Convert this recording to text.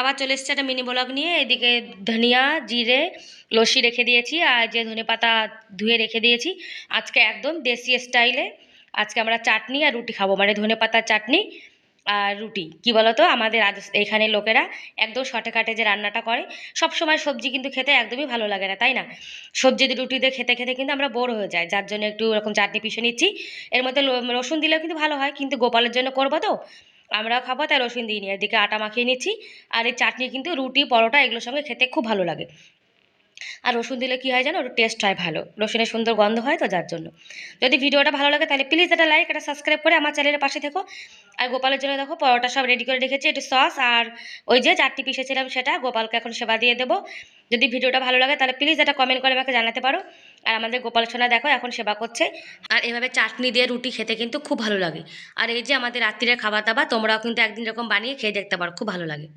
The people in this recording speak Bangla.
আবার চলে এসেছে একটা মিনি ব্লগ নিয়ে। এদিকে ধনিয়া জিরে লস্যি রেখে দিয়েছি, আর যে ধনেপাতা ধুয়ে রেখে দিয়েছি। আজকে একদম দেশি স্টাইলে আজকে আমরা চাটনি আর রুটি খাবো, মানে ধনেপাতার চাটনি আর রুটি। কি বলতো, আমাদের এখানে লোকেরা একদম শর্টকাটে যে রান্নাটা করে, সব সময় সবজি কিন্তু খেতে একদমই ভালো লাগে না, তাই না? সবজি দিয়ে রুটি দিয়ে খেতে খেতে কিন্তু আমরা বোর হয়ে যাই, যার জন্য একটু এরকম চাটনি পিষে নিচ্ছি। এর মধ্যে রসুন দিলেও কিন্তু ভালো হয়, কিন্তু গোপালের জন্য করবো তো, আমরাও খাবো, তাই রসুন দিই নি। এদিকে আটা মাখিয়ে নিচ্ছি। আর এই চাটনি কিন্তু রুটি পরোটা এগুলোর সঙ্গে খেতে খুব ভালো লাগে। আর রসুন দিলে কী হয় জানো, ওর টেস্ট হয় ভালো, রসুনের সুন্দর গন্ধ হয়, তো যার জন্য। যদি ভিডিওটা ভালো লাগে তাহলে প্লিজ একটা লাইক, একটা সাবস্ক্রাইব করে আমার চ্যানেলের পাশে থেকো। আর গোপালের জন্য দেখো পরোটা সব রেডি করে রেখেছি, একটু সস আর ওই যে চাটনি পিষেছিলাম সেটা গোপালকে এখন সেবা দিয়ে দেবো। যদি ভিডিওটা ভালো লাগে তাহলে প্লিজ একটা কমেন্ট করে আমাকে জানাতে পারো। আর আমাদের গোপাল সোনা দেখো এখন সেবা করছে। আর এভাবে চাটনি দিয়ে রুটি খেতে কিন্তু খুব ভালো লাগে। আর এই যে আমাদের রাত্রিরের খাবার দাবার, তোমরাও কিন্তু একদিন এরকম বানিয়ে খেয়ে দেখতে পারো, খুব ভালো লাগে।